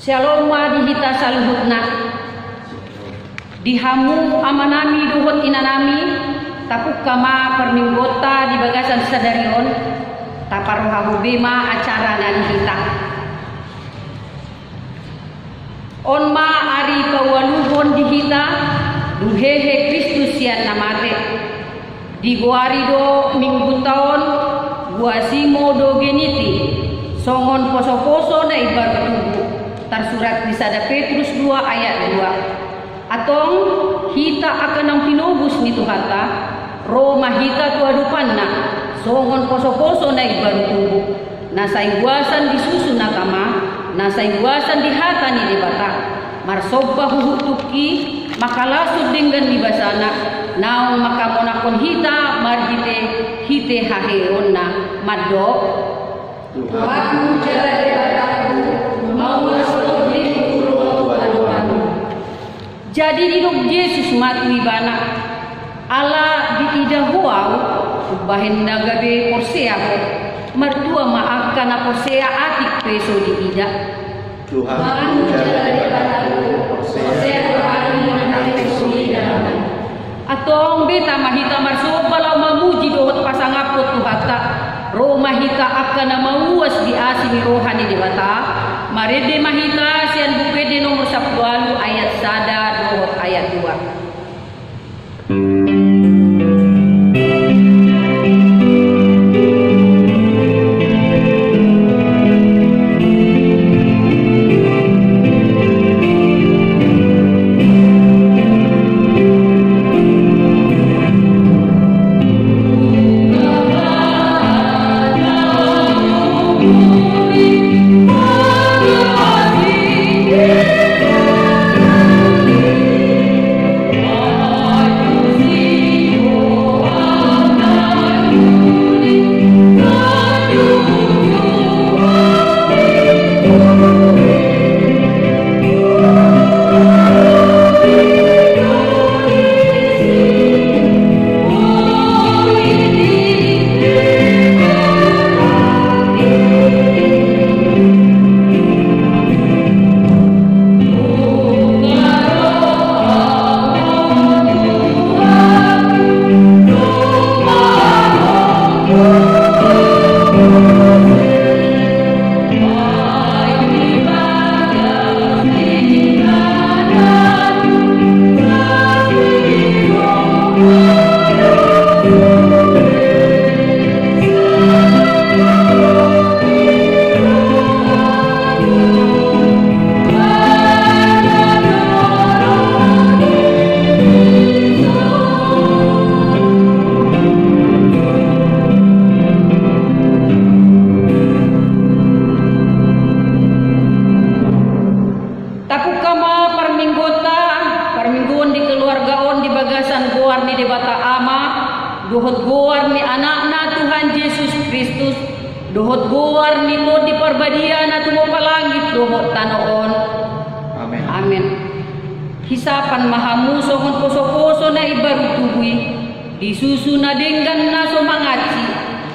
Shaloma dihita saluhutna dihamu amanami duhut inanami tapuk kama perminggota di bagasan sadarion taparuhahu bema acara na dihita onma ari pawaluhon dihita duhehe Kristus yan namate diguari do minggu tahun guasimo do geniti songon poso-poso na ibar ketubuh tersurat di Sada Petrus 2 ayat 2 atong hita akan ang pinubus ni Tuhata Roma hita tuadupan na songon poso-poso na ibaru tubuh nasa iwasan disusun na kama nasa iwasan dihata ni debata marsobba huhutuki makalasud dengan dibasana naong makamonakon hita marhite hite haheon na maddo Tuhanku jala debataku mau jadi hidup Yesus mati bana ala di idahuau bahen nagabe porsea mertua maafkan porsea atik peso di ida Tuhan jala porsea atong beta mahita marsoba law mamuji dohot pasangapot tuhata Roma hita akan mauas di asini rohani dewata marede mahita sian bukede nomor 10 ayat sada dohot ayat 2 dohot goar ni anak na Tuhan Yesus Kristus dohot goar ni mo di parbadia na tumupalangit dohot tanoon amen amen hisapan mahamu songon poso-poso na ibaru tubuhi disusu na denggan na somangaci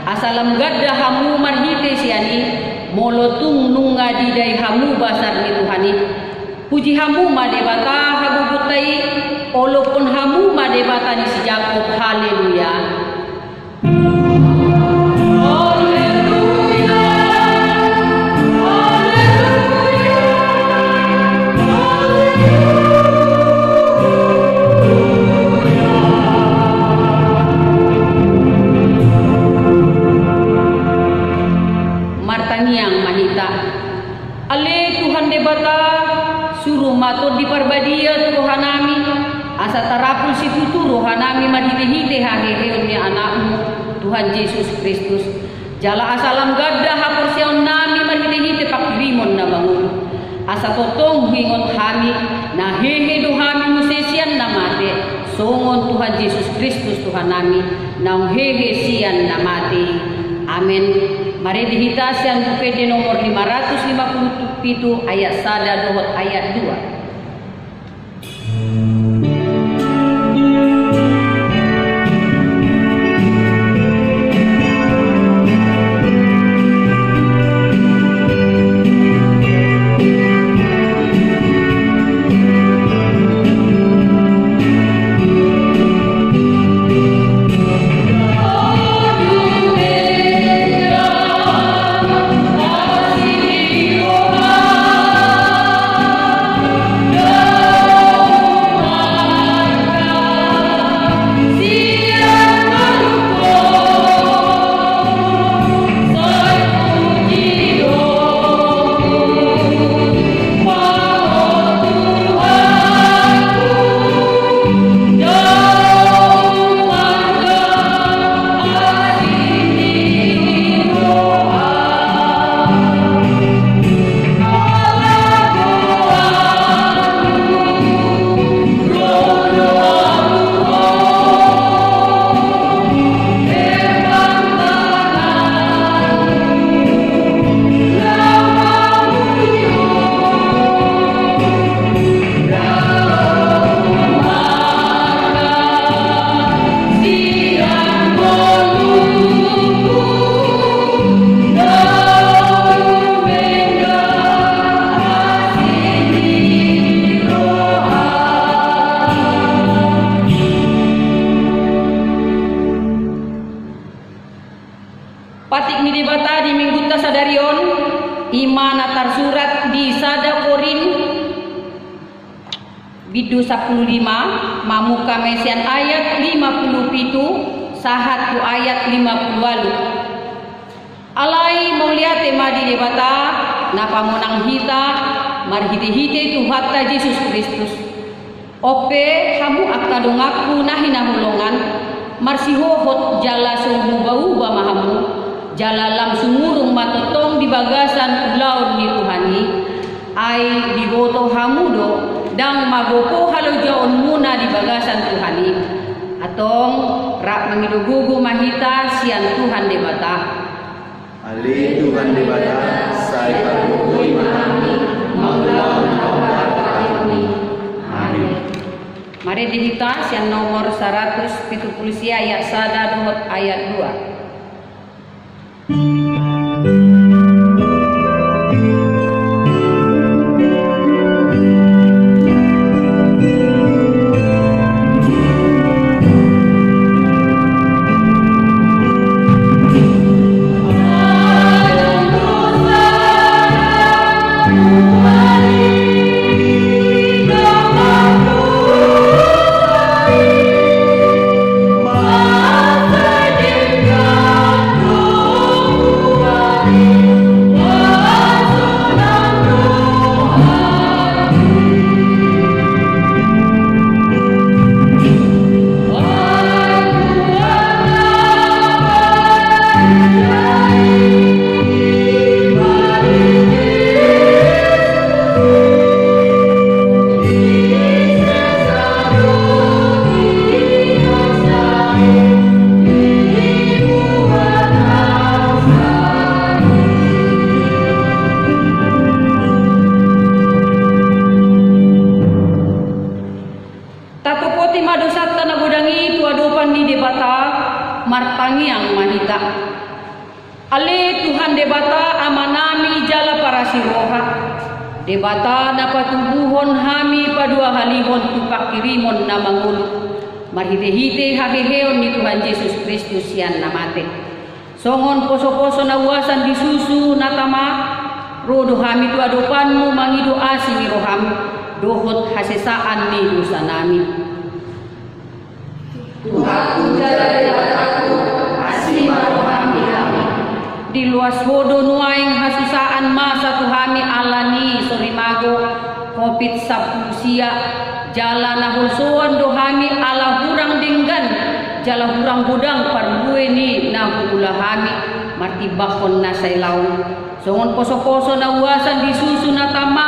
asalam gadda hamu marhite siani molotung nunga didai hamu basar ni Tuhani puji hamu madebata hagugutai olopun hamu madebata ni si Jakob haleluya martaniang mahita ale Tuhan debata suruh mato di parbadia rohanami asa tarapul si tutu rohanami madhite-hite haheheon ni anakmu Tuhan Yesus Kristus jala asalam gadda haporsion nami madhite-hite pakirimon na bangun asa totong hingon hami na hehe dohami musesian na mate songon Tuhan Yesus Kristus Tuhan nami na hehe sian na mate amen. Mari dihitasian UPD nomor 557 ayat 1 dohot ayat 2. Bidu 15 mamuka mesian ayat 57 sahat tu ayat 50. Alai mauliate madi debata na pamonang hita marhite-hite tu hatta Yesus Kristus. Ope hamu akka dongaku nahi nahulongan marsihohot jala sumuba-uba mahamu jala langsung murung matotong di bagasan ulaun ni Tuhani ai diboto hamudo dang magopo halo jaon muna di bagasan Tuhani atong rak mangidugugu mahita sian Tuhan debata Ali Tuhan debata sai pagugui mahami maulaun kaubar kami. Amin. Mari dihita sian nomor 170 ayat 1 ayat 2. Martangiang mahita ale Tuhan debata amanami jala para siroha debata na patubuhon hami padua halihon tupak kirimon na mangulu marhite-hite haheheon ni Tuhan Yesus Kristus yan namate songon poso-poso na uasan disusu natama rodo hami tu adopanmu mangido asing roham dohot hasesaan ni dosa nami Tuhanku jala debataku asima rohami kami. Di luas hodo nuaing hasusaan masa Tuhani alani sorimago kopit sapusia jala nahulsoan dohami ala hurang dinggan jala hurang budang parbue ni nahulahami martibakon na sailaw songon poso-poso na uasan disusu na tama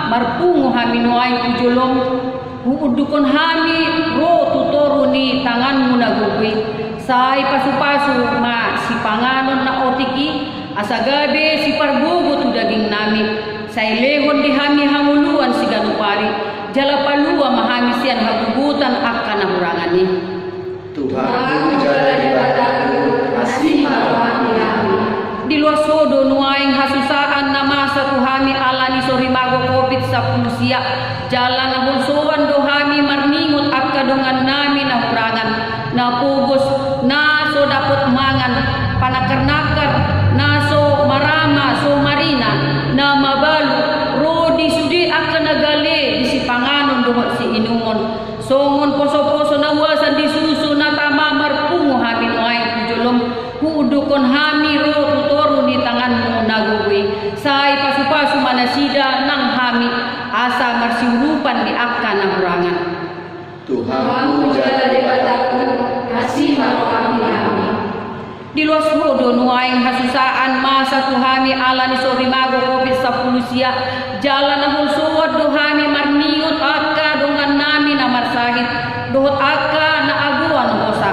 marpungo hami nuaing tujulong huudukon hami ro tutoro ni tanganmu nagugwi say pasu-pasu ma si panganon na otiki asagabe si pargugo tu daging nami say lehon di hami hamuluan si ganupari jala palua mahami sian hagugutan akka nahurangani Tuhanku jala debataku asima rohami kami. Di luas sodo nuaing hasusaan na masa Tuhami alani sorimago kopit sa pulusia jalan na hulsoan dohami marningot akka dongan nami na hurangan na pugos na so dapot mangan panakar-nakar na so marama so marina na mabalu rodi sudi akka nagale di si panganon dohot si inungon songon poso-poso na uasan disusu na tama marpungo hami nuaing tujulom hudukon hami ro tutoro ni tanganmu nagugwi say pasu-pasu manasida nang hami asa marsiurupan di akka na hurangan Tuhanku jala debataku asima rohami kami. Di luas hodo nuaing hasusaan masa Tuhami alani sorimago kopit sa pulusia jalan na hulsuwad dohami marningot akka dongan nami na marsahit dohot akka na aguan osa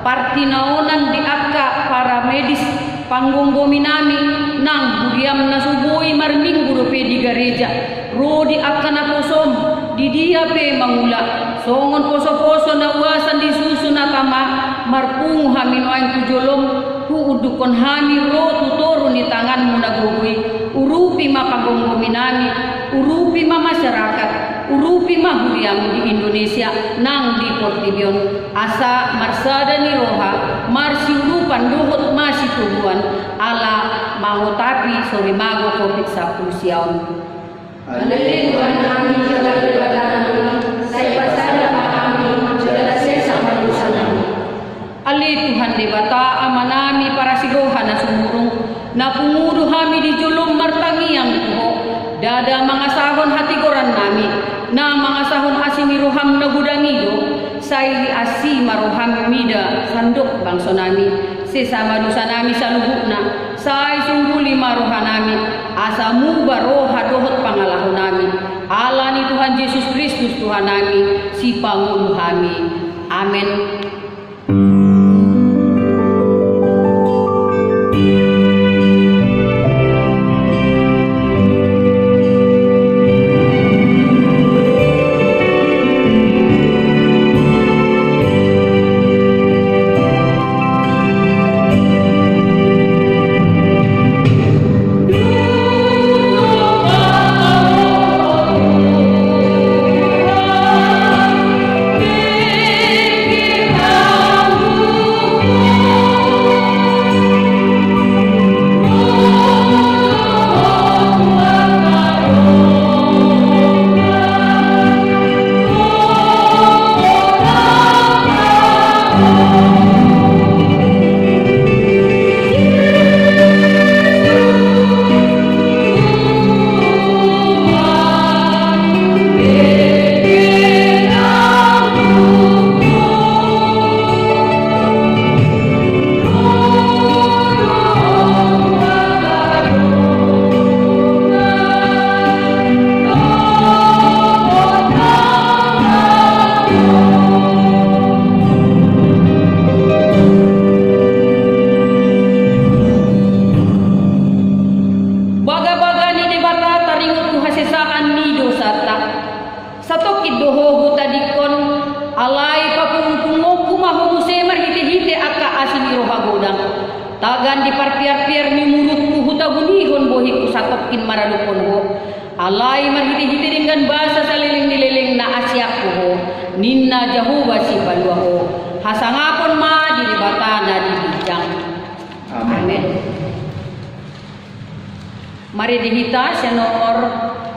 partinaonan di akka para medis panggunggomi nami nang budiam na subuhi marminggu rupi di gereja rodi akka na posom di dia pe mangula songon poso-poso na uasan di susu na tama marpungu hami noaing tujolom huudukon hami ro tutoro ni tanganmu nagugui urupi ma panggunggomi nami urupi ma masyarakat urupi ma huriam di Indonesia nang di Portibion asa marsada ni roha marsi urupan dohot masih tubuan ala mahotapi sorimago kopit sa pusiaon Haleluya kami jala debataku bata amanami para sigoha na sumurong na pungudo hami di julong martangiang tuho dada mga sahon hatigoran nami na mga sahon asimiruham na gudangido say asi maruham mida sandok bangso nami sesama dosa nami sa lubuk na say sungguli maruha nami asa mubaroha dohot pangalaho nami ala ni Tuhan Yesus Kristus Tuhan nami si panguluh kami amin. Tagan di parpiar-piar ni mulutku hutagunihon bohiku satopkin maradukon ho. Alai marhiti-hiti dengan bahasa saliling-dileleng na asyaku ho. Ninna jahuwa si balua ho. Hasangapon ma di bata na di bijang. Amin. Mari dihita sa nomor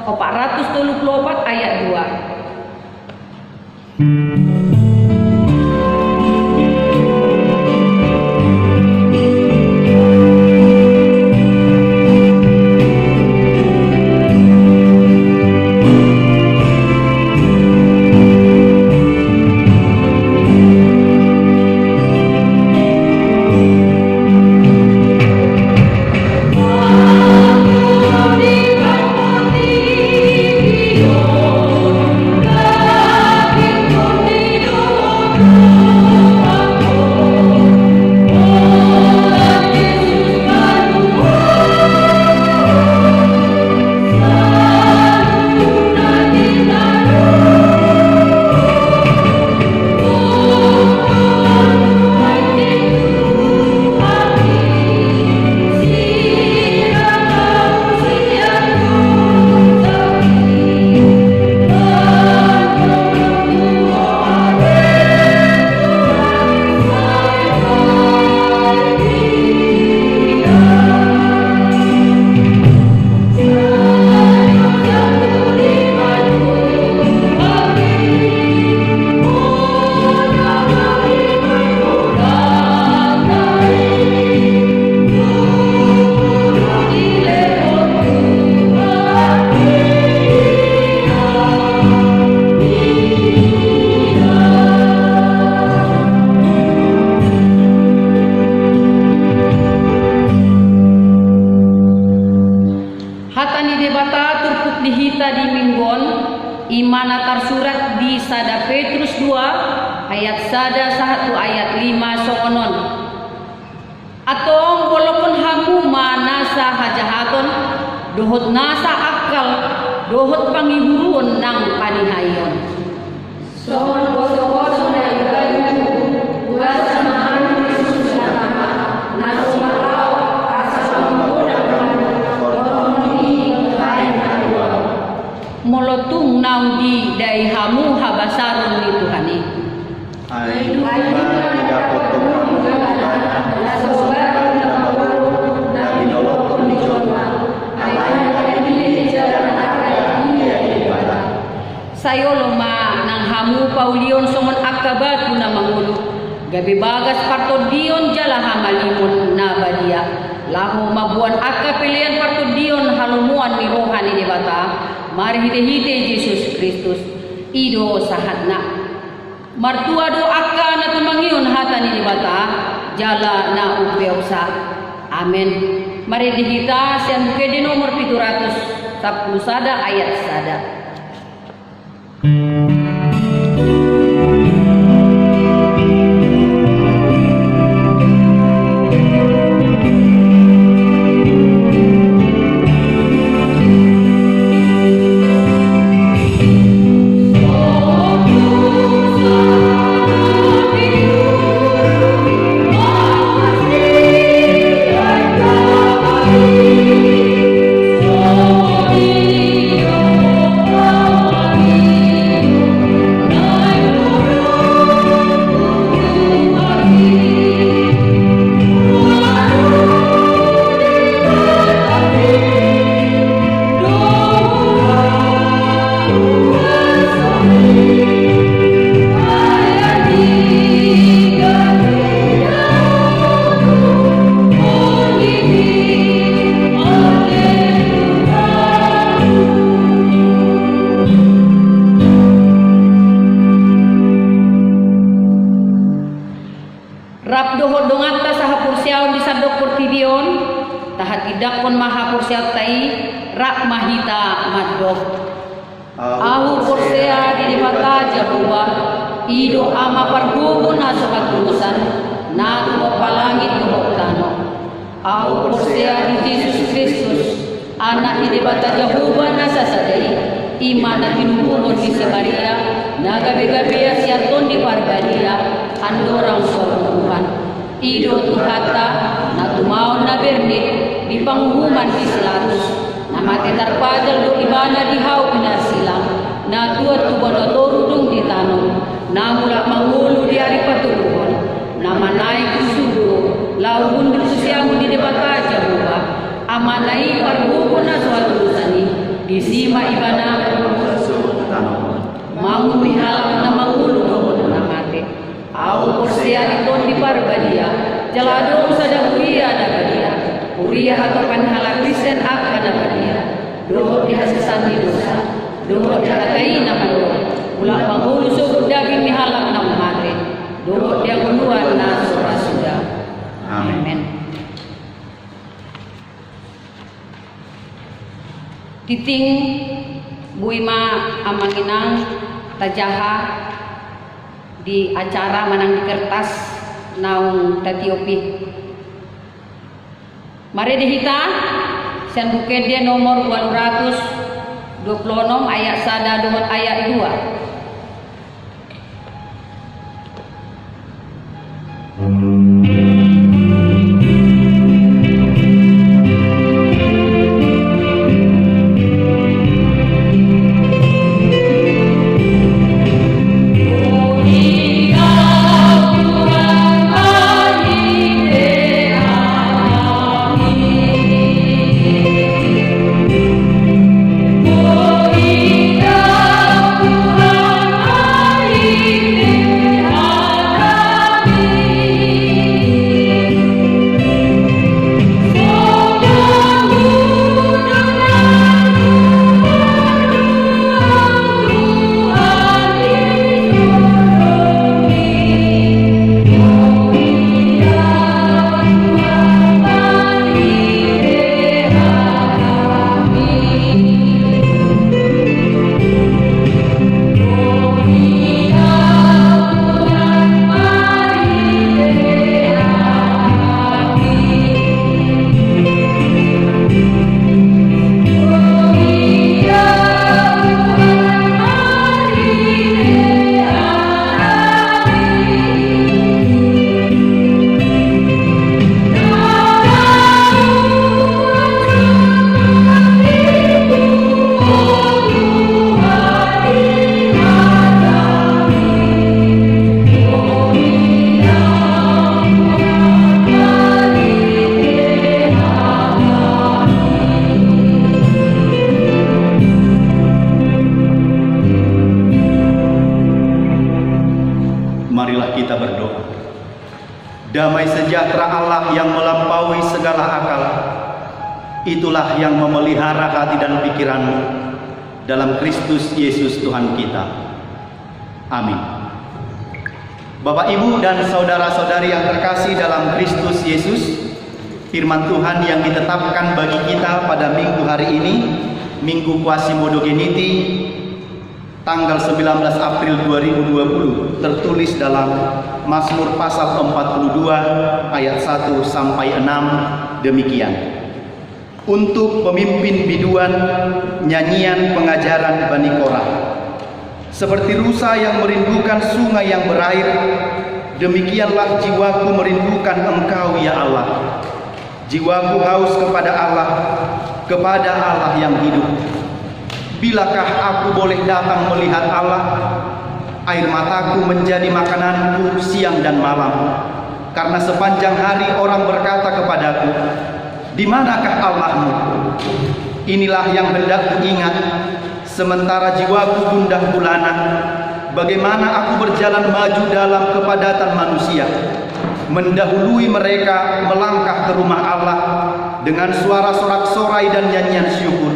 434 ayat 2. Imana tersurat di Sada Petrus 2 ayat sada 1 ayat 5 songonon. Atong walaupun hamu manasa hajahaton dohot nasa akal dohot pangiburuon nang panihayon. Sohon boso-boso na ibayu buat samahan Yesus nama naso malaw asa samudang korong ni kain adua. Molotung naudi dai hamu habasaron ni Tuhani. Ay tidak potong na sobar na puro na binolokon ni Joma. Ay dili jalan akay dia ibadah. Sayo loma nang hamu paulion songon akabatu na mangulo gabi bagas partodion jalaha malimun na badia lahu mabuan akka pilihan partodion halumuan ni rohani debata mari hite Yesus Kristus ido sahatna martua do akka na tumangion hata ni debata jala na upeosa amin mari dihita sian buke di nomor 710 sada ayat sada. Rap doho dongata saha pursiaon di sadok portidion tahat idak pon maha pursiaw tai rak mahita madok ahu pursea di mata jabuba ido ama pargubun na sakatulusan na tumo palangit tumo tano ahu pursea di Yesus Kristus anak di mata jabuba na sasadai iman na tinubungon di si Maria na gabi-gabi siaton di parbadia andorang Tuhan ido tuhata na tumaon na berni di panghuman di selatus na mati tarpajal do ibana di hau pinasilang na tuat tubono torudung di tanong na mula mangulu di hari patubuhon na manay kusudo laun di kusiamu di debata jabuba amanay parbuko na suatu lusani di sima ibana mangumihal na mangulu do na mati au porsia iton di parbadia jalado sada huria na badia huria atau panhala Kristen akan na badia doho di hasasan di dosa doho di halakai na mando ulah panghulu sugud daging mihalak na mati doho di agunuan na surasuda amen. Titing buima amanginang tajaha di acara manang di kertas naung tatiopi mari dihita sian buke dia nomor 226 ayat sada dengan ayat 2. Oh, Damai sejahtera Allah yang melampaui segala akal, itulah yang memelihara hati dan pikiranmu dalam Kristus Yesus Tuhan kita. Amin. Bapak, Ibu, dan saudara-saudari yang terkasih dalam Kristus Yesus, firman Tuhan yang ditetapkan bagi kita pada minggu hari ini, Minggu Quasimodogeniti, tanggal 19 April 2020, tertulis dalam Mazmur pasal 42 ayat 1 sampai 6 demikian. Untuk pemimpin biduan, nyanyian pengajaran Bani Korah. Seperti rusa yang merindukan sungai yang berair, demikianlah jiwaku merindukan Engkau ya Allah. Jiwaku haus kepada Allah yang hidup. Bilakah aku boleh datang melihat Allah? Air mataku menjadi makananku siang dan malam. Karena sepanjang hari orang berkata kepadaku, di manakah Allahmu? Inilah yang hendak kuingat, sementara jiwaku gundah gulana. Bagaimana aku berjalan maju dalam kepadatan manusia, mendahului mereka melangkah ke rumah Allah dengan suara sorak-sorai dan nyanyian syukur.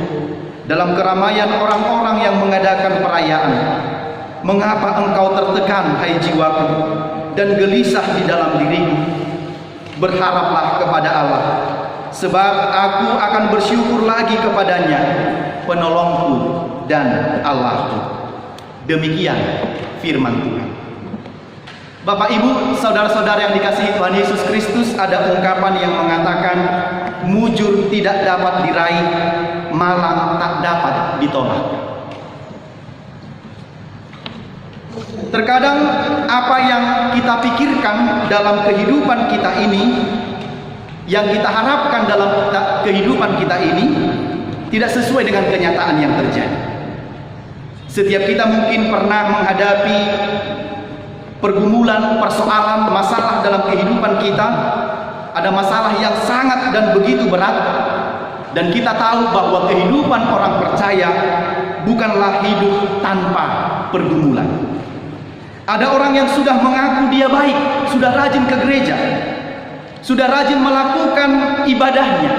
Dalam keramaian orang-orang yang mengadakan perayaan. Mengapa engkau tertekan, hai jiwaku, dan gelisah di dalam diriku? Berharaplah kepada Allah, sebab aku akan bersyukur lagi kepadanya, penolongku dan Allahku. Demikian firman Tuhan. Bapak, Ibu, saudara-saudara yang dikasihi Tuhan Yesus Kristus, ada ungkapan yang mengatakan mujur tidak dapat diraih, malang tak dapat ditolak. Terkadang apa yang kita pikirkan dalam kehidupan kita ini, yang kita harapkan dalam kehidupan kita ini, tidak sesuai dengan kenyataan yang terjadi. Setiap kita mungkin pernah menghadapi pergumulan, persoalan, masalah dalam kehidupan kita. Ada masalah yang sangat dan begitu berat, dan kita tahu bahwa kehidupan orang percaya bukanlah hidup tanpa pergumulan. Ada orang yang sudah mengaku dia baik, sudah rajin ke gereja, sudah rajin melakukan ibadahnya,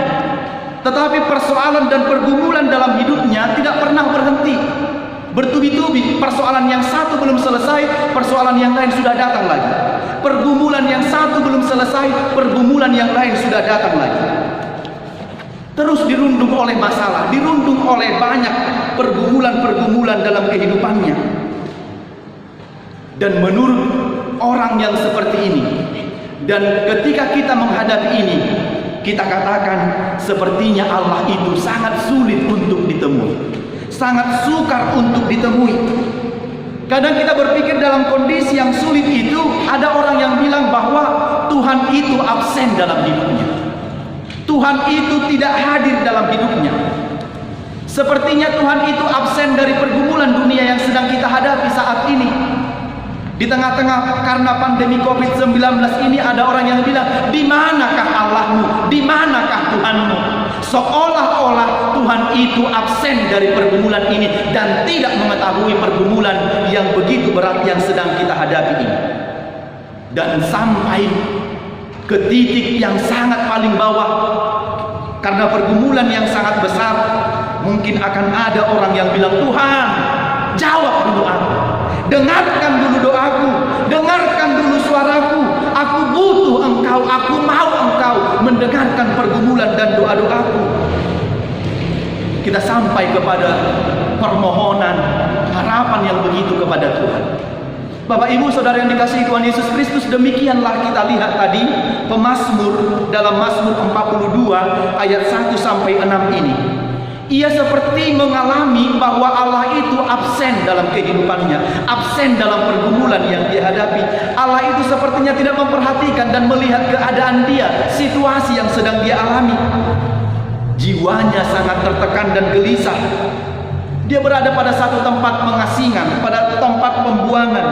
tetapi persoalan dan pergumulan dalam hidupnya tidak pernah berhenti. Bertubi-tubi, persoalan yang satu belum selesai, persoalan yang lain sudah datang lagi. Pergumulan yang satu belum selesai, pergumulan yang lain sudah datang lagi. Terus dirundung oleh masalah, dirundung oleh banyak pergumulan-pergumulan dalam kehidupannya. Dan menurut orang yang seperti ini, dan ketika kita menghadapi ini, kita katakan sepertinya Allah itu sangat sulit untuk ditemui, sangat sukar untuk ditemui. Kadang kita berpikir dalam kondisi yang sulit itu, ada orang yang bilang bahwa Tuhan itu absen dalam hidupnya, Tuhan itu tidak hadir dalam hidupnya. Sepertinya Tuhan itu absen dari pergumulan dunia yang sedang kita hadapi saat ini. Di tengah-tengah karena pandemi COVID-19 ini, ada orang yang bilang, di manakah Allahmu? Di manakah Tuhanmu? Seolah-olah Tuhan itu absen dari pergumulan ini dan tidak mengetahui pergumulan yang begitu berat yang sedang kita hadapi ini. Dan sampai ke titik yang sangat paling bawah, karena pergumulan yang sangat besar, mungkin akan ada orang yang bilang, Tuhan, jawab dulu aku, dengarkan dulu doaku, dengarkan dulu suaraku, aku butuh Engkau, aku mau Engkau mendengarkan pergumulan dan doa-doaku. Kita sampai kepada permohonan, harapan yang begitu kepada Tuhan. Bapak, Ibu, saudara yang dikasihi Tuhan Yesus Kristus, demikianlah kita lihat tadi pemazmur dalam Mazmur 42 ayat 1 sampai 6 ini. Ia seperti mengalami bahwa Allah itu absen dalam kehidupannya, absen dalam pergumulan yang dia hadapi. Allah itu sepertinya tidak memperhatikan dan melihat keadaan dia, situasi yang sedang dia alami. Jiwanya sangat tertekan dan gelisah. Dia berada pada satu tempat pengasingan, pada tempat pembuangan.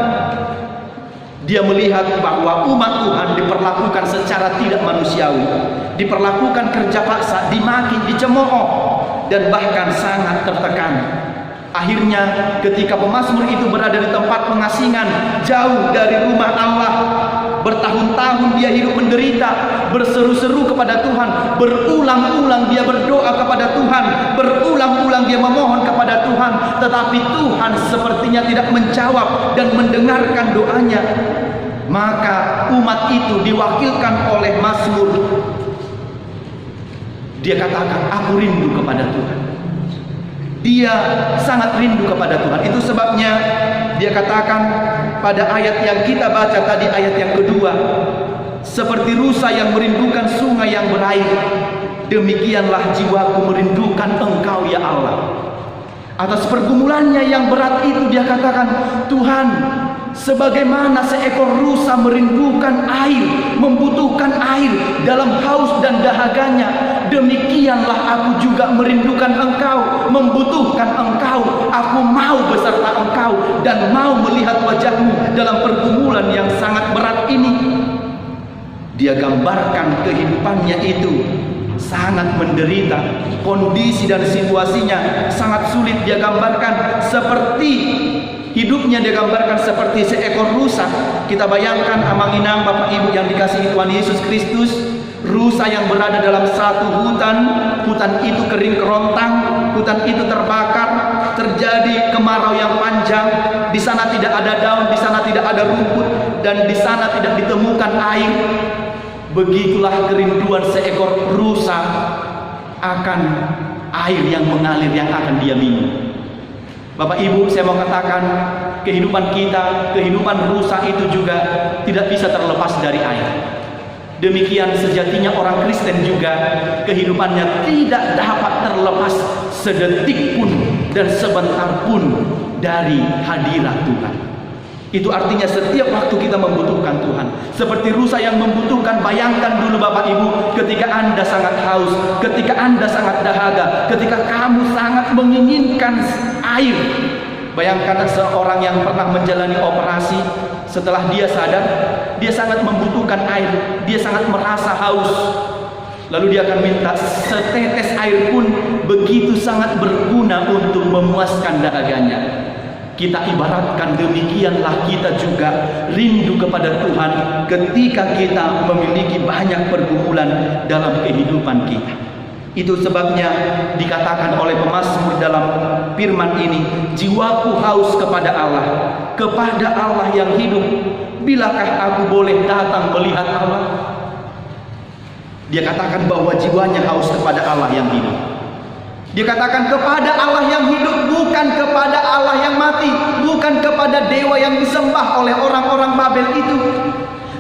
Dia melihat bahwa umat Tuhan diperlakukan secara tidak manusiawi, diperlakukan kerja paksa, dimaki, dicemooh, dan bahkan sangat tertekan. Akhirnya ketika pemazmur itu berada di tempat pengasingan, jauh dari rumah Allah, bertahun-tahun dia hidup menderita, berseru-seru kepada Tuhan, berulang-ulang dia berdoa kepada Tuhan, berulang-ulang dia memohon kepada Tuhan, tetapi Tuhan sepertinya tidak menjawab dan mendengarkan doanya. Maka umat itu diwakilkan oleh Mazmur. Dia katakan, aku rindu kepada Tuhan. Dia sangat rindu kepada Tuhan. Itu sebabnya dia katakan pada ayat yang kita baca tadi, ayat yang kedua, seperti rusa yang merindukan sungai yang berair, demikianlah jiwaku merindukan Engkau ya Allah. Atas pergumulannya yang berat itu dia katakan, Tuhan, sebagaimana seekor rusa merindukan air, membutuhkan air dalam haus dan dahaganya, demikianlah aku juga merindukan Engkau, membutuhkan Engkau. Aku mau beserta Engkau dan mau melihat wajah-Mu dalam pergumulan yang sangat berat ini. Dia gambarkan kehidupannya itu sangat menderita, kondisi dan situasinya sangat sulit. Dia gambarkan seperti hidupnya, dia gambarkan seperti seekor rusa. Kita bayangkan amanginang Bapak Ibu yang dikasihi Tuhan Yesus Kristus, rusa yang berada dalam satu hutan. Hutan itu kering kerontang, hutan itu terbakar, terjadi kemarau yang panjang. Di sana tidak ada daun, di sana tidak ada rumput, dan di sana tidak ditemukan air. Begitulah kerinduan seekor rusa akan air yang mengalir yang akan dia minum. Bapak Ibu, saya mau katakan, kehidupan kita, kehidupan rusa itu juga tidak bisa terlepas dari air. Demikian sejatinya orang Kristen juga, kehidupannya tidak dapat terlepas sedetik pun dan sebentar pun dari hadirat Tuhan. Itu artinya setiap waktu kita membutuhkan Tuhan. Seperti rusa yang membutuhkan, bayangkan dulu Bapak Ibu, ketika Anda sangat haus, ketika Anda sangat dahaga, ketika kamu sangat menginginkan air. Bayangkan seorang yang pernah menjalani operasi, setelah dia sadar, dia sangat membutuhkan air, dia sangat merasa haus. Lalu dia akan minta setetes air pun begitu sangat berguna untuk memuaskan dahaganya. Kita ibaratkan demikianlah kita juga rindu kepada Tuhan ketika kita memiliki banyak pergumulan dalam kehidupan kita. Itu sebabnya dikatakan oleh pemazmur dalam firman ini, jiwaku haus kepada Allah yang hidup. Bilakah aku boleh datang melihat Allah? Dia katakan bahwa jiwanya haus kepada Allah yang hidup. Dia katakan kepada Allah yang hidup, bukan kepada Allah yang mati, bukan kepada dewa yang disembah oleh orang-orang Babel itu.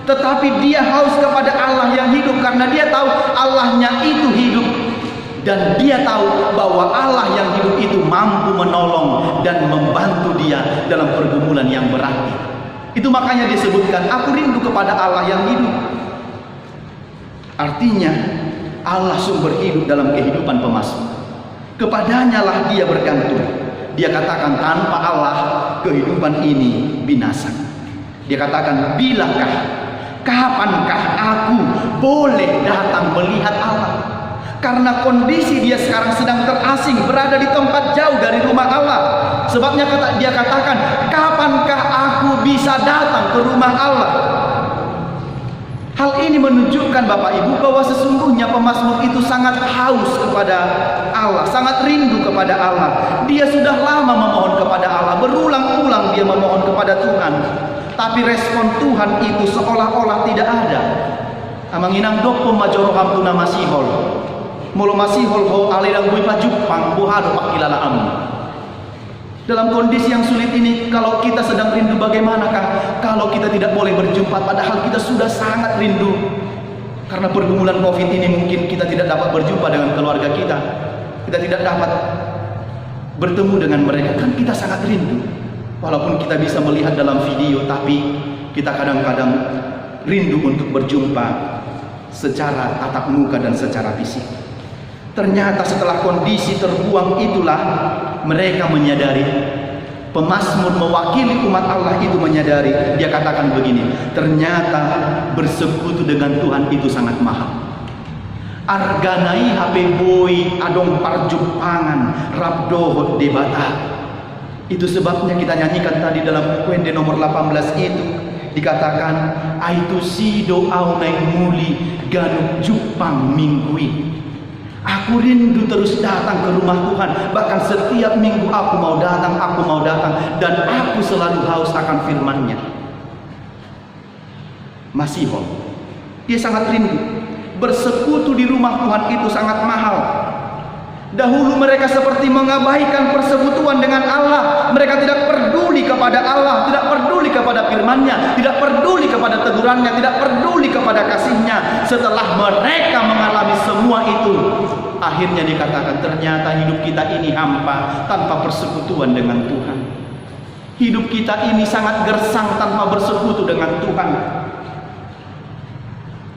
Tetapi dia haus kepada Allah yang hidup karena dia tahu Allahnya itu hidup. Dan dia tahu bahwa Allah yang hidup itu mampu menolong dan membantu dia dalam pergumulan yang berat. Itu makanya disebutkan, aku rindu kepada Allah yang hidup. Artinya Allah sumber hidup dalam kehidupan pemazmur. Kepadanya lah dia bergantung. Dia katakan tanpa Allah kehidupan ini binasa. Dia katakan, bilakah, kapankah aku boleh datang melihat Allah? Karena kondisi dia sekarang sedang terasing, berada di tempat jauh dari rumah Allah. Sebabnya dia katakan, kapankah aku bisa datang ke rumah Allah? Hal ini menunjukkan Bapak Ibu bahwa sesungguhnya pemazmur itu sangat haus kepada Allah, sangat rindu kepada Allah. Dia sudah lama memohon kepada Allah, berulang-ulang dia memohon kepada Tuhan. Tapi respon Tuhan itu seolah-olah tidak ada. Amanginang doko majoro hampuna masihol. Mulu masihol ho alirang bui pajupang buhado pakilala amu. Dalam kondisi yang sulit ini, kalau kita sedang rindu, bagaimanakah kalau kita tidak boleh berjumpa, padahal kita sudah sangat rindu. Karena pergumulan COVID ini mungkin kita tidak dapat berjumpa dengan keluarga kita. Kita tidak dapat bertemu dengan mereka, kan kita sangat rindu. Walaupun kita bisa melihat dalam video, tapi kita kadang-kadang rindu untuk berjumpa secara tatap muka dan secara fisik. Ternyata setelah kondisi terbuang itulah mereka menyadari, pemazmur mewakili umat Allah itu menyadari. Dia katakan begini, ternyata bersekutu dengan Tuhan itu sangat mahal. Arganai HP boy adong parjupangan rabdohot debata. Itu sebabnya kita nyanyikan tadi dalam Wende nomor 18 itu, dikatakan aitu sido au naik muli ganuk jupang minggui. Aku rindu terus datang ke rumah Tuhan. Bahkan setiap minggu aku mau datang. Dan aku selalu haus akan firman-Nya. Masiho, dia sangat rindu. Bersekutu di rumah Tuhan itu sangat mahal. Dahulu mereka seperti mengabaikan persekutuan dengan Allah. Mereka tidak peduli kepada Allah, tidak peduli kepada firman-Nya, tidak peduli kepada teguran-Nya, tidak peduli kepada kasih-Nya. Setelah mereka mengalami semua itu, akhirnya dikatakan ternyata hidup kita ini hampa tanpa persekutuan dengan Tuhan. Hidup kita ini sangat gersang tanpa bersekutu dengan Tuhan.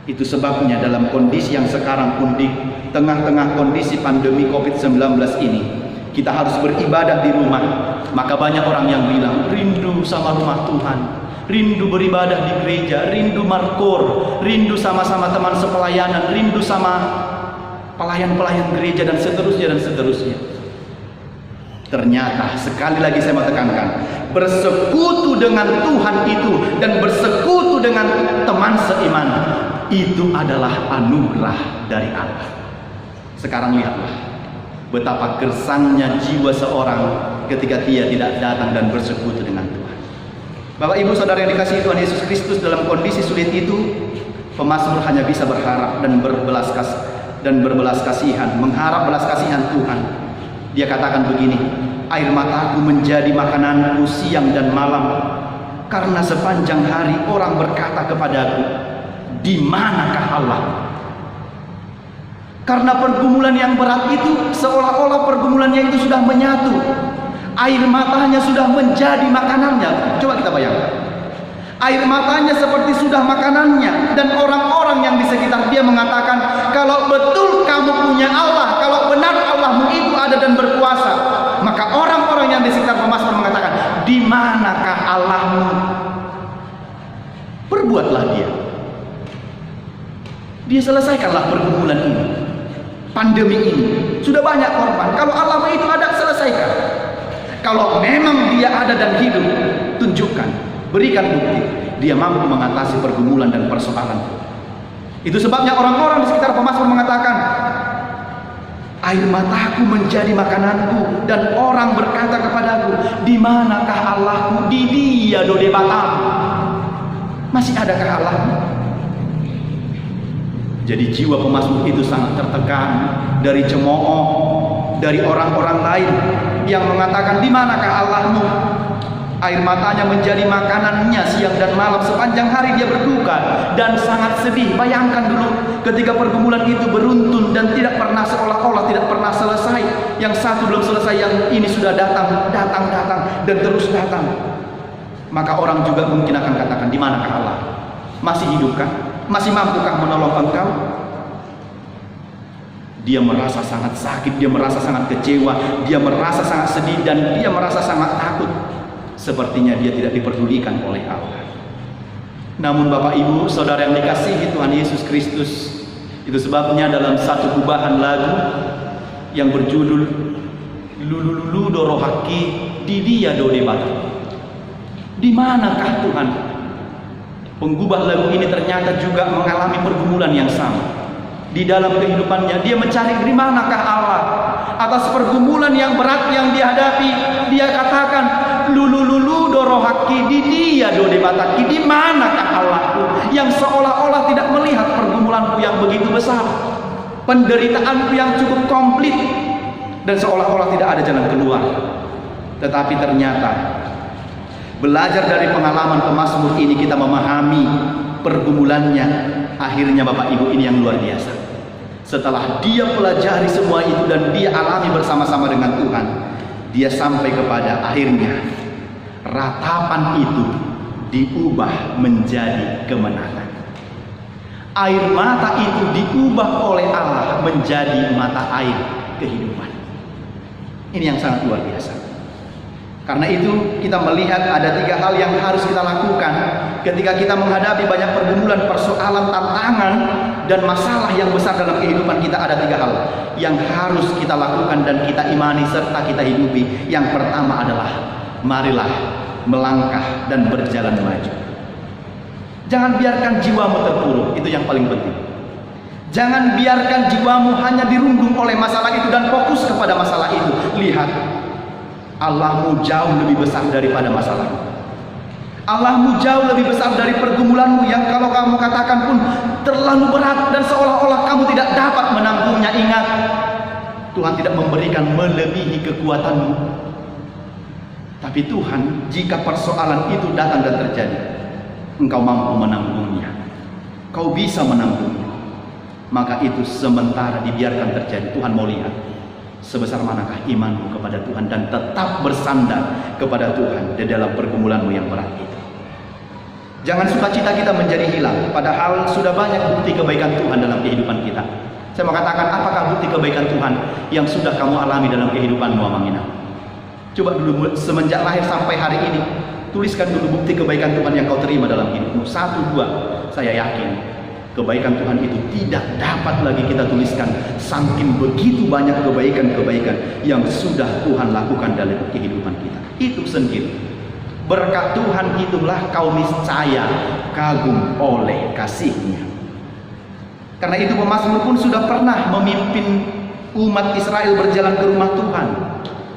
Itu sebabnya dalam kondisi yang sekarang pun di tengah-tengah kondisi pandemi COVID-19 ini, kita harus beribadah di rumah. Maka banyak orang yang bilang rindu sama rumah Tuhan, rindu beribadah di gereja, rindu markor, rindu sama-sama teman sepelayanan, rindu sama pelayan-pelayan gereja dan seterusnya. Ternyata sekali lagi saya mau tekankan, bersekutu dengan Tuhan itu dan bersekutu dengan teman seiman itu adalah anugerah dari Allah. Sekarang lihatlah betapa gersangnya jiwa seorang ketika dia tidak datang dan bersekutu dengan Tuhan. Bapak Ibu Saudara yang dikasihi Tuhan Yesus Kristus, dalam kondisi sulit itu pemazmur hanya bisa berharap dan berbelas kasihan, mengharap belas kasihan Tuhan. Dia katakan begini, air mataku menjadi makananku siang dan malam, karena sepanjang hari orang berkata kepadaku, di manakah Allah? Karena pergumulan yang berat itu seolah-olah pergumulannya itu sudah menyatu. Air matanya sudah menjadi makanannya. Coba kita bayangkan. Air matanya seperti sudah makanannya. Dan orang-orang yang di sekitar dia mengatakan, kalau betul kamu punya Allah, kalau benar Allahmu itu ada dan berkuasa, maka orang-orang yang di sekitar pemazmur mengatakan, di manakah Allahmu? Perbuatlah dia. Dia selesaikanlah pergumulan ini, pandemi ini. Sudah banyak korban. Kalau Allah itu ada, selesaikan. Kalau memang dia ada dan hidup, tunjukkan, berikan bukti dia mampu mengatasi pergumulan dan persoalan. Itu sebabnya orang-orang di sekitar pemazmur mengatakan, air mataku menjadi makananku, dan orang berkata kepadaku, di manakah Allahku? Di dia dode batam. Masih adakah Allahmu? Jadi jiwa pemazmur itu sangat tertekan dari cemooh, dari orang-orang lain yang mengatakan, di manakah Allahmu? Air matanya menjadi makanannya siang dan malam, sepanjang hari dia berduka dan sangat sedih. Bayangkan dulu ketika pergumulan itu beruntun dan tidak pernah, seolah-olah tidak pernah selesai. Yang satu belum selesai, yang ini sudah datang dan terus datang. Maka orang juga mungkin akan katakan, di manakah Allah? Masih hidupkah? Masih mampukah menolong engkau? Dia merasa sangat sakit, dia merasa sangat kecewa, dia merasa sangat sedih, dan dia merasa sangat takut. Sepertinya dia tidak diperdulikan oleh Allah. Namun Bapak Ibu Saudara yang dikasihi Tuhan Yesus Kristus, itu sebabnya dalam satu gubahan lagu yang berjudul Lululu Dorohaki di dia dode bata. Di manakah Tuhan? Penggubah lagu ini ternyata juga mengalami pergumulan yang sama. Di dalam kehidupannya dia mencari di manakah Allah. Atas pergumulan yang berat yang dihadapi, dia katakan, lululu dorohaki di dia dode bataki, di manakah Allahku? Yang seolah-olah tidak melihat pergumulanku yang begitu besar, penderitaanku yang cukup komplit, dan seolah-olah tidak ada jalan keluar. Tetapi ternyata belajar dari pengalaman pemazmur ini, kita memahami pergumulannya. Akhirnya Bapak Ibu, ini yang luar biasa. Setelah dia pelajari semua itu dan dia alami bersama-sama dengan Tuhan, dia sampai kepada akhirnya ratapan itu diubah menjadi kemenangan. Air mata itu diubah oleh Allah menjadi mata air kehidupan. Ini yang sangat luar biasa. Karena itu kita melihat ada 3 hal yang harus kita lakukan ketika kita menghadapi banyak pergumulan, persoalan, tantangan, dan masalah yang besar dalam kehidupan kita. Ada 3 hal yang harus kita lakukan dan kita imani serta kita hidupi. Yang pertama adalah marilah melangkah dan berjalan maju. Jangan biarkan jiwamu terpuruk, itu yang paling penting. Jangan biarkan jiwamu hanya dirundung oleh masalah itu dan fokus kepada masalah itu. Lihat, Allahmu jauh lebih besar daripada masalah itu. Allahmu jauh lebih besar dari pergumulanmu yang kalau kamu katakan pun terlalu berat dan seolah-olah kamu tidak dapat menanggungnya. Ingat, Tuhan tidak memberikan melebihi kekuatanmu. Tapi Tuhan, jika persoalan itu datang dan terjadi, engkau mampu menanggungnya, kau bisa menanggungnya, maka itu sementara dibiarkan terjadi. Tuhan mau lihat sebesar manakah imanmu kepada Tuhan dan tetap bersandar kepada Tuhan di dalam pergumulanmu yang berat itu. Jangan sukacita kita menjadi hilang, padahal sudah banyak bukti kebaikan Tuhan dalam kehidupan kita. Saya mau katakan, apakah bukti kebaikan Tuhan yang sudah kamu alami dalam kehidupanmu, Amang Ina? Coba dulu semenjak lahir sampai hari ini, tuliskan dulu bukti kebaikan Tuhan yang kau terima dalam hidupmu. 1, 2, saya yakin kebaikan Tuhan itu tidak dapat lagi kita tuliskan, saking begitu banyak kebaikan-kebaikan yang sudah Tuhan lakukan dalam kehidupan kita. Itu sendiri berkat Tuhan, itulah kau niscaya kagum oleh kasih-Nya. Karena itu pemazmur pun sudah pernah memimpin umat Israel berjalan ke rumah Tuhan.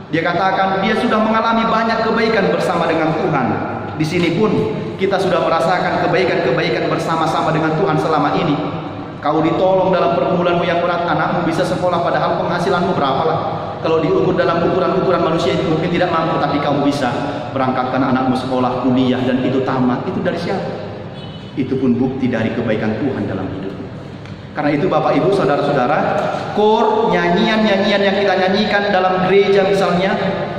Dia katakan dia sudah mengalami banyak kebaikan bersama dengan Tuhan. Di sini pun kita sudah merasakan kebaikan-kebaikan bersama-sama dengan Tuhan selama ini. Kau ditolong dalam pergumulanmu yang berat, anakmu bisa sekolah padahal penghasilanmu berapalah. Kalau diukur dalam ukuran-ukuran manusia itu mungkin tidak mampu, tapi kamu bisa berangkatkan anakmu sekolah, kuliah, dan itu tamat. Itu dari siapa? Itu pun bukti dari kebaikan Tuhan dalam hidupmu. Karena itu Bapak Ibu Saudara-saudara, kor, nyanyian-nyanyian yang kita nyanyikan dalam gereja misalnya,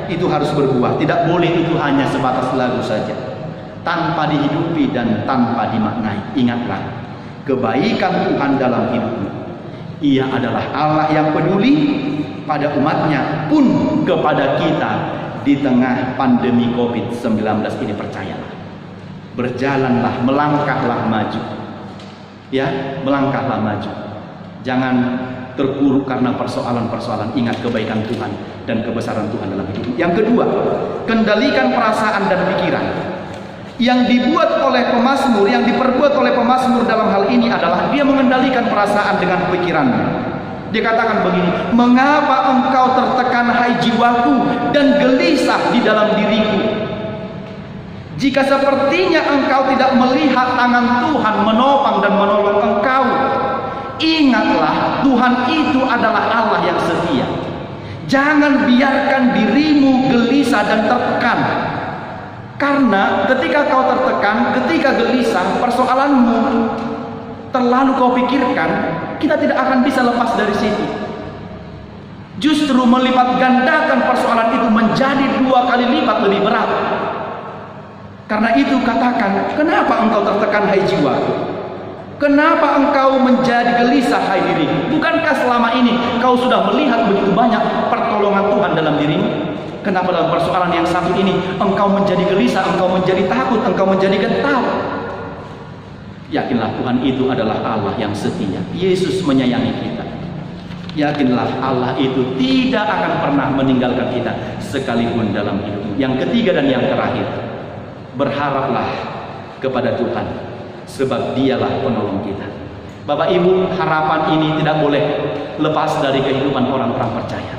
itu harus berbuah. Tidak boleh itu hanya sebatas lagu saja, tanpa dihidupi dan tanpa dimaknai. Ingatlah, kebaikan Tuhan dalam hidupmu, Ia adalah Allah yang peduli pada umatnya, pun kepada kita di tengah pandemi COVID-19 ini. Percayalah, berjalanlah, melangkahlah maju. Ya, melangkahlah maju. Jangan terpuruk karena persoalan-persoalan. Ingat kebaikan Tuhan dan kebesaran Tuhan dalam hidup. Yang kedua, kendalikan perasaan dan pikiran. Yang dibuat oleh pemazmur, yang diperbuat oleh pemazmur dalam hal ini adalah dia mengendalikan perasaan dengan pikirannya. Dia katakan begini, mengapa engkau tertekan hai jiwaku dan gelisah di dalam diriku? Jika sepertinya engkau tidak melihat tangan Tuhan menopang dan menolong engkau, ingatlah Tuhan itu adalah Allah yang setia. Jangan biarkan dirimu gelisah dan tertekan. Karena ketika kau tertekan, ketika gelisah, persoalanmu terlalu kau pikirkan, kita tidak akan bisa lepas dari situ. Justru melipat gandakan persoalan itu menjadi 2 kali lipat lebih berat. Karena itu katakan, kenapa engkau tertekan hai jiwaku? Kenapa engkau menjadi gelisah hai diriku? Bukankah selama ini kau sudah melihat begitu banyak pertolongan Tuhan dalam dirimu? Kenapa dalam persoalan yang satu ini engkau menjadi gelisah, engkau menjadi takut, engkau menjadi gentar? Yakinlah Tuhan itu adalah Allah yang setia. Yesus menyayangi kita. Yakinlah Allah itu tidak akan pernah meninggalkan kita sekalipun dalam hidupmu. Yang ketiga dan yang terakhir, berharaplah kepada Tuhan, sebab Dialah penolong kita. Bapak Ibu, harapan ini tidak boleh lepas dari kehidupan orang-orang percaya.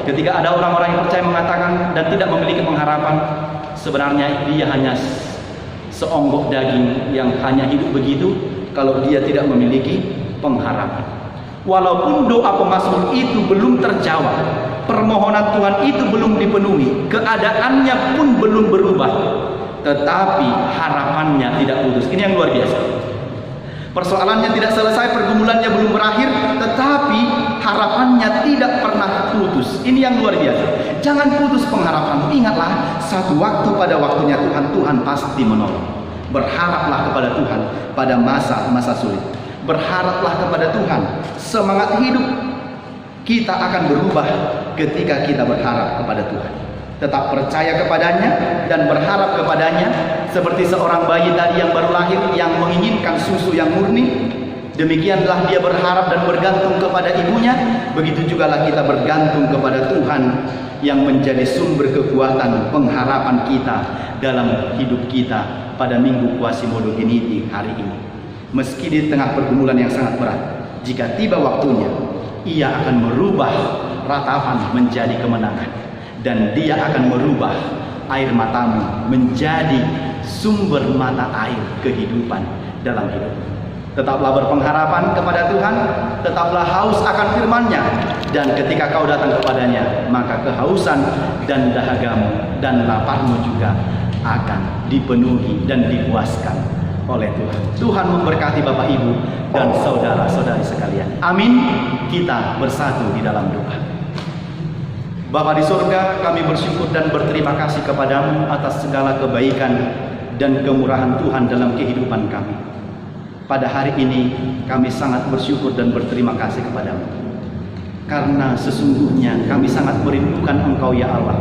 Ketika ada orang-orang yang percaya mengatakan dan tidak memiliki pengharapan, sebenarnya dia hanya seonggok daging yang hanya hidup begitu kalau dia tidak memiliki pengharapan. Walaupun doa pemazmur itu belum terjawab, permohonan Tuhan itu belum dipenuhi, keadaannya pun belum berubah, tetapi harapannya tidak putus. Ini yang luar biasa. Persoalannya tidak selesai, pergumulannya belum berakhir, tetapi harapannya tidak pernah putus. Ini yang luar biasa. Jangan putus pengharapan. Ingatlah, satu waktu pada waktunya Tuhan pasti menolong. Berharaplah kepada Tuhan pada masa-masa sulit. Berharaplah kepada Tuhan. Semangat hidup kita akan berubah ketika kita berharap kepada Tuhan. Tetap percaya kepadanya dan berharap kepadanya, seperti seorang bayi tadi yang baru lahir yang menginginkan susu yang murni. Demikianlah dia berharap dan bergantung kepada ibunya, begitu jugalah kita bergantung kepada Tuhan yang menjadi sumber kekuatan pengharapan kita dalam hidup kita pada Minggu Quasimodo Geniti hari ini. Meski di tengah pergumulan yang sangat berat, jika tiba waktunya, ia akan merubah ratapan menjadi kemenangan, dan dia akan merubah air matamu menjadi sumber mata air kehidupan dalam hidupmu. Tetaplah berpengharapan kepada Tuhan, tetaplah haus akan firman-Nya, dan ketika kau datang kepadanya, maka kehausan dan dahagamu dan laparmu juga akan dipenuhi dan dipuaskan oleh Tuhan. Tuhan memberkati Bapak Ibu dan saudara-saudari sekalian. Amin. Kita bersatu di dalam doa. Bapa di surga, kami bersyukur dan berterima kasih kepadamu atas segala kebaikan dan kemurahan Tuhan dalam kehidupan kami. Pada hari ini kami sangat bersyukur dan berterima kasih kepadamu, karena sesungguhnya kami sangat merindukan Engkau ya Allah.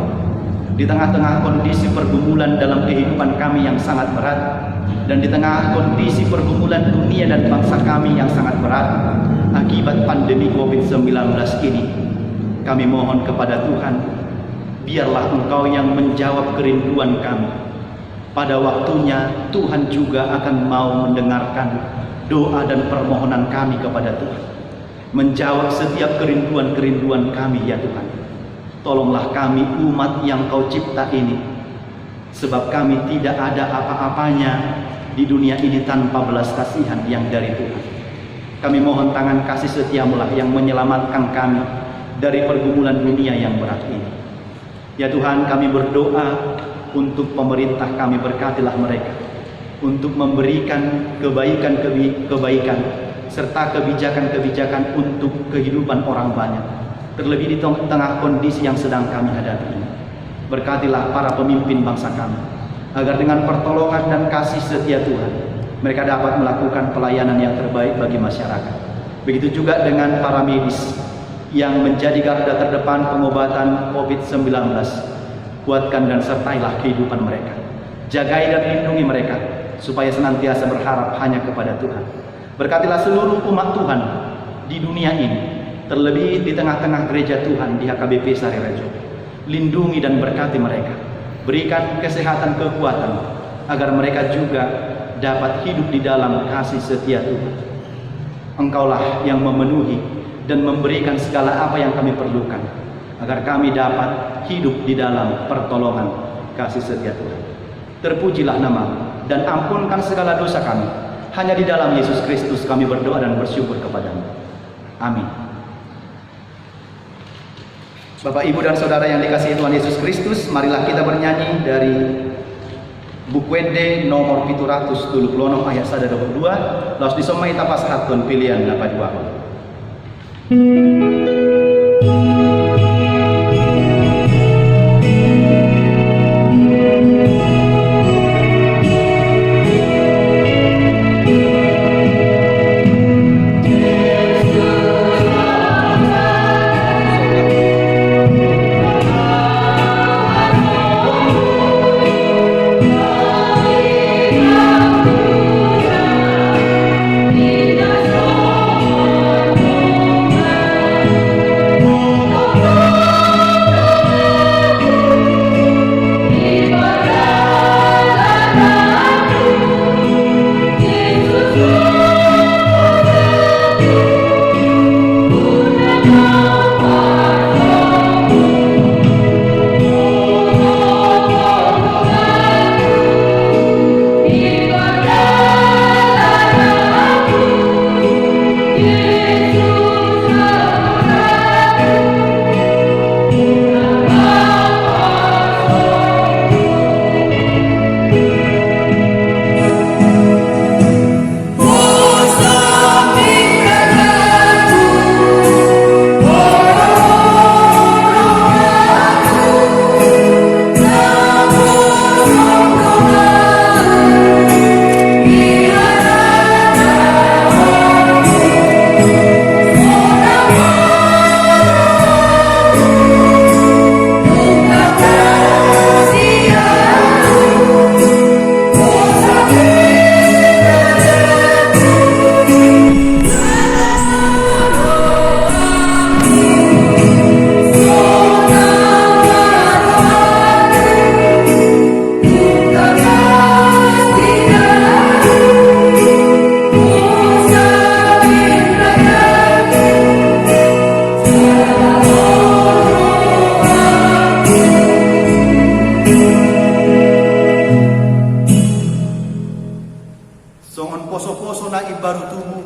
Di tengah-tengah kondisi pergumulan dalam kehidupan kami yang sangat berat, dan di tengah kondisi pergumulan dunia dan bangsa kami yang sangat berat akibat pandemi COVID-19 ini, kami mohon kepada Tuhan, biarlah Engkau yang menjawab kerinduan kami. Pada waktunya Tuhan juga akan mau mendengarkan doa dan permohonan kami kepada Tuhan, menjawab setiap kerinduan-kerinduan kami ya Tuhan. Tolonglah kami umat yang Kau cipta ini, sebab kami tidak ada apa-apanya di dunia ini tanpa belas kasihan yang dari Tuhan. Kami mohon tangan kasih setiamu-lah yang menyelamatkan kami dari pergumulan dunia yang berat ini. Ya Tuhan, kami berdoa untuk pemerintah kami, berkatilah mereka untuk memberikan kebaikan serta kebijakan-kebijakan untuk kehidupan orang banyak, terlebih di tengah kondisi yang sedang kami hadapi ini. Berkatilah para pemimpin bangsa kami, agar dengan pertolongan dan kasih setia Tuhan, mereka dapat melakukan pelayanan yang terbaik bagi masyarakat. Begitu juga dengan para medis yang menjadi garda terdepan pengobatan COVID-19. Kuatkan dan sertailah kehidupan mereka. Jagai dan lindungi mereka, supaya senantiasa berharap hanya kepada Tuhan. Berkatilah seluruh umat Tuhan di dunia ini, terlebih di tengah-tengah gereja Tuhan di HKBP Sarirejo. Lindungi dan berkati mereka. Berikan kesehatan, kekuatan, agar mereka juga dapat hidup di dalam kasih setia Tuhan. Engkaulah yang memenuhi dan memberikan segala apa yang kami perlukan, agar kami dapat hidup di dalam pertolongan kasih setia Tuhan. Terpujilah nama dan ampunkan segala dosa kami. Hanya di dalam Yesus Kristus kami berdoa dan bersyukur kepadamu. Amin. Bapak, Ibu, dan Saudara yang dikasihi Tuhan Yesus Kristus, marilah kita bernyanyi dari buku Ede nomor 700 Lono ayat 122. Laos disomai tapas hatun pilihan dapat dua. Di sona ibaru tubuh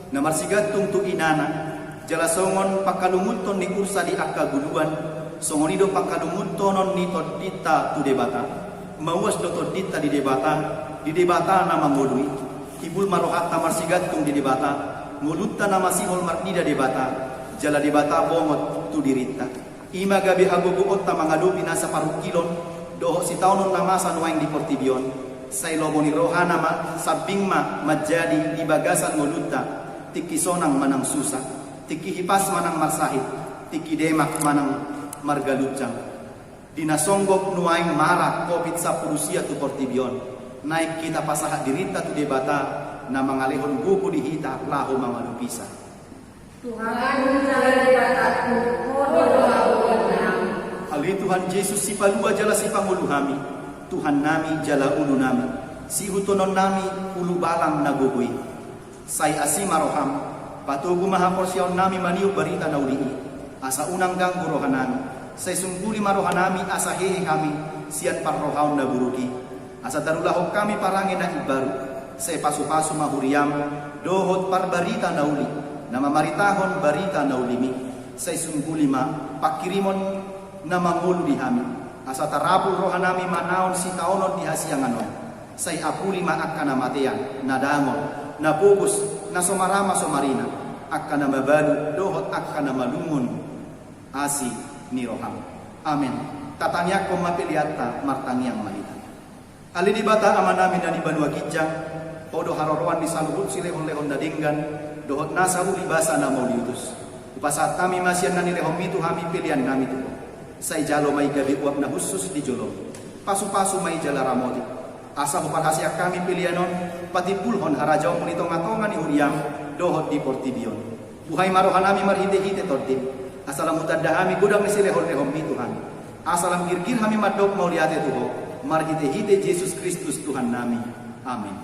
na marsigatung tu inana jala songon pakalumuton ni ursa di akka guluan songonido pakalumutonon ni todita tu debata mawas do todita di debata nama modui ibul marohata marsigatung di debata mulutta nama simol marnida debata jala debata bongot tu dirita ima gabi hagogo otta mangadupi nasa parukilon doho si taunon namasan waing di portibion say loboni rohana ma sabing ma majadi di bagasan mulutta tiki sonang manang susah tiki hipas manang marsahit tiki demak manang margalucang dinasonggok nuaing marah covid sa purusia tu portibion naik kita pasahat dirita tu debata na mangalehon buku dihita lahu mamalupisa Tuhan jalan debataku Ali Tuhan Yesus si palua jala si panguluhami Tuhan nami jala ulu nami si hutonon nami ulu balang nagugui say asima roham patugu maha porsyaon nami maniu barita naulii asa unang ganggu rohanami say sungkuli marohanami asa hehe kami sian parrohaon naburuki asa darulahok kami parangin na ibaru say pasu-pasu mahuriam dohot parbarita nauli nama maritahon barita naulimi say sungkuli ma pakirimon na mangulu di hami asa tarapul rohanami manaon si taonon di hasianganon say apuli maakka na matean na dangon na pugus na somarama somarina akka na mabalu dohot akka na malungun asi ni roham amin tatanya ko mapiliata martangiang malita ali di bata amanami na di banua kijang podo haroroan di saluhut silehon-lehon dadinggan dohot nasa ulibasa na mauliutus upasat kami masyan na nilehom itu hami pilihan nami tu say jalo may gabi uap na husus di jolo pasu-pasu may jala ramoti asa buparhasya kami pilihanon pati pulhon harajaw munitong atongan ni huriam dohot di portibion buhay marohanami marhite-hite tortim asalam utadahami gudang ni silehon-lehom itu hami asalam girgir hami madok mauliate tuho marhite-hite Yesus Kristus Tuhan nami amin.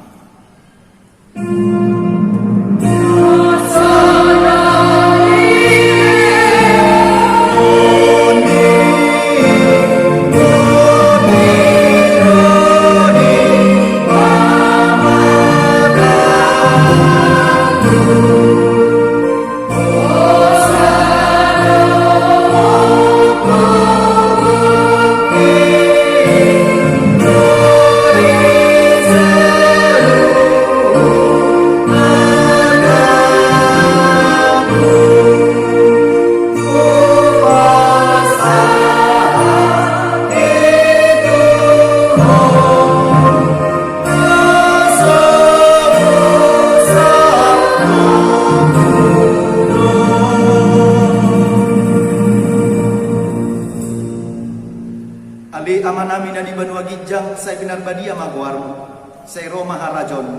Say pinarbadia magwarmo say Roma harajon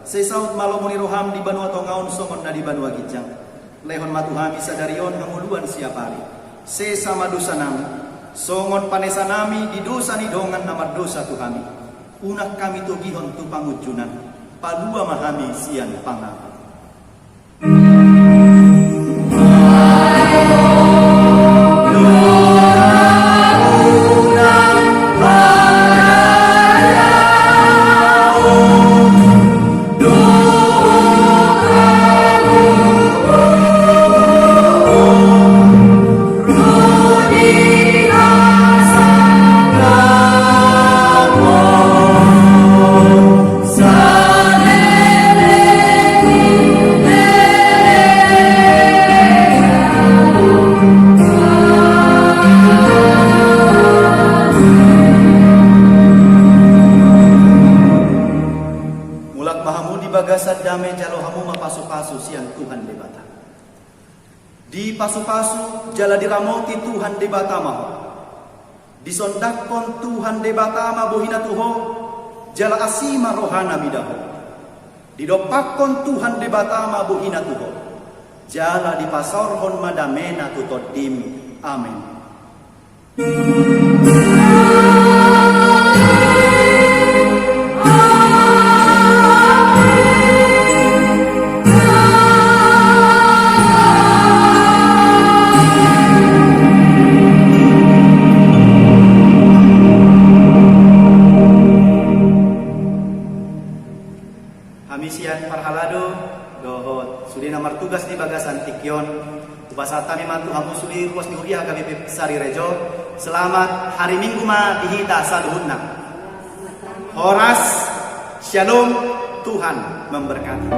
say saut malomoni roham di banua tongaon songon na di banua gijang lehon matuhami sadarion hanguluan siapari say sama dosa nami songon panesa nami di dosa ni dongan nama dosa tuhami unak kami tugihon tu pangujunan palua mahami sian pangapa damai jalo hamu mapasu-pasu siang Tuhan debata di pasu-pasu jala diramoti Tuhan debata maho disondakon Tuhan debata ma bohina tuho jala asima rohana midaho didopakon Tuhan debata ma bohina tuho jala dipasorhon madamena tutodim amin. Misian Parhalado, dohot sudina martugas di Bagasan Tikyon, upasata memang Tuhan sudi ruas di Ubiah KBP Sari Rejo. Selamat hari Minggu ma dihita saluhutna. Horas, shalom, Tuhan memberkati.